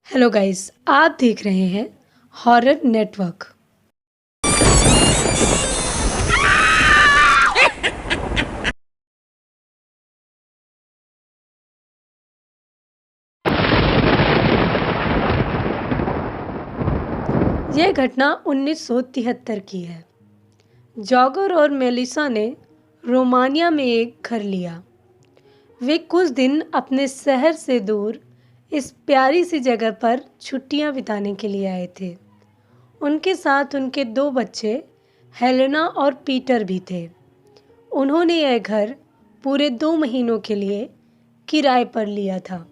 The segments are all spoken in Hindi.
हेलो गाइस, आप देख रहे हैं हॉरर नेटवर्क। यह घटना 1973 की है। जॉगर और मेलिसा ने रोमानिया में एक घर लिया। वे कुछ दिन अपने शहर से दूर इस प्यारी सी जगह पर छुट्टियां बिताने के लिए आए थे। उनके साथ उनके 2 बच्चे हेलेना और पीटर भी थे। उन्होंने यह घर पूरे 2 महीनों के लिए किराए पर लिया था।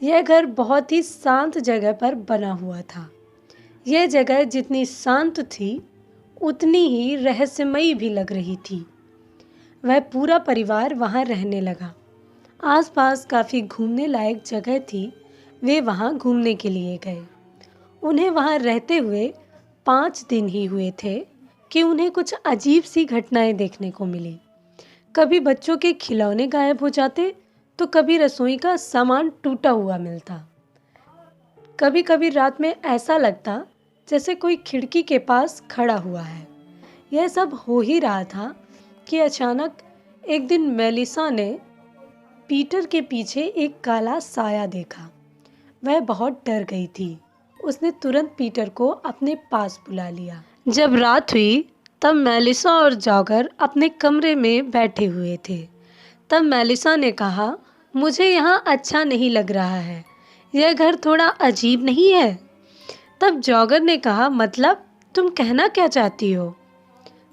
यह घर बहुत ही शांत जगह पर बना हुआ था। यह जगह जितनी शांत थी उतनी ही रहस्यमयी भी लग रही थी। वह पूरा परिवार वहां रहने लगा। आसपास काफ़ी घूमने लायक जगह थी। वे वहां घूमने के लिए गए। उन्हें वहां रहते हुए 5 दिन ही हुए थे कि उन्हें कुछ अजीब सी घटनाएं देखने को मिली। कभी बच्चों के खिलौने गायब हो जाते तो कभी रसोई का सामान टूटा हुआ मिलता। कभी कभी रात में ऐसा लगता जैसे कोई खिड़की के पास खड़ा हुआ है। यह सब हो ही रहा था कि अचानक एक दिन मेलिसा ने पीटर के पीछे एक काला साया देखा। वह बहुत डर गई थी। उसने तुरंत पीटर को अपने पास बुला लिया। जब रात हुई तब मेलिसा और जॉगर अपने कमरे में बैठे हुए थे। तब मेलिसा ने कहा, मुझे यहाँ अच्छा नहीं लग रहा है। यह घर थोड़ा अजीब नहीं है? तब जॉगर ने कहा, मतलब तुम कहना क्या चाहती हो?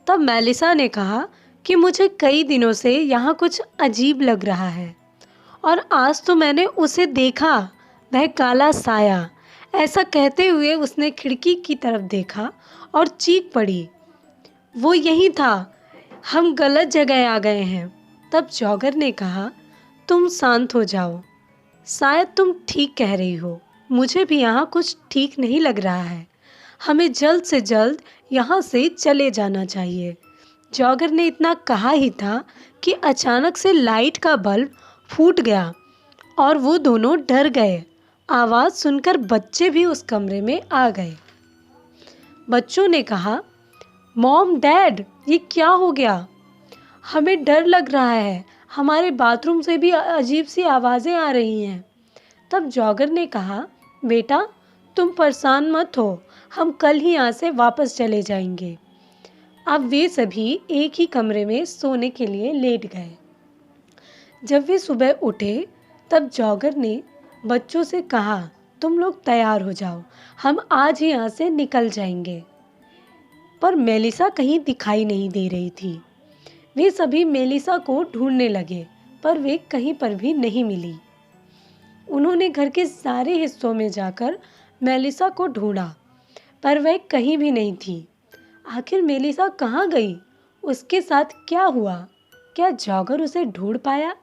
तब मेलिसा ने कहा कि मुझे कई दिनों से यहाँ कुछ अजीब लग रहा है और आज तो मैंने उसे देखा, वह काला साया। ऐसा कहते हुए उसने खिड़की की तरफ देखा और चीख पड़ी, वो यही था, हम गलत जगह आ गए हैं। तब जॉगर ने कहा, तुम शांत हो जाओ, शायद तुम ठीक कह रही हो। मुझे भी यहाँ कुछ ठीक नहीं लग रहा है। हमें जल्द से जल्द यहाँ से चले जाना चाहिए। जॉगर ने इतना कहा ही था कि अचानक से लाइट का बल्ब फूट गया और वो दोनों डर गए। आवाज़ सुनकर बच्चे भी उस कमरे में आ गए। बच्चों ने कहा, मॉम, डैड, ये क्या हो गया? हमें डर लग रहा है। हमारे बाथरूम से भी अजीब सी आवाज़ें आ रही हैं। तब जॉगर ने कहा, बेटा तुम परेशान मत हो, हम कल ही यहाँ से वापस चले जाएंगे। अब वे सभी एक ही कमरे में सोने के लिए लेट गए। जब वे सुबह उठे तब जॉगर ने बच्चों से कहा, तुम लोग तैयार हो जाओ, हम आज ही यहाँ से निकल जाएंगे। पर मेलिसा कहीं दिखाई नहीं दे रही थी। वे सभी मेलिसा को ढूंढने लगे पर वे कहीं पर भी नहीं मिली। उन्होंने घर के सारे हिस्सों में जाकर मेलिसा को ढूंढा पर वह कहीं भी नहीं थी। आखिर मेलिसा कहाँ गई? उसके साथ क्या हुआ? क्या जॉगर उसे ढूंढ पाया?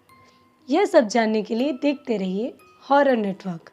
यह सब जानने के लिए देखते रहिए हॉरर नेटवर्क।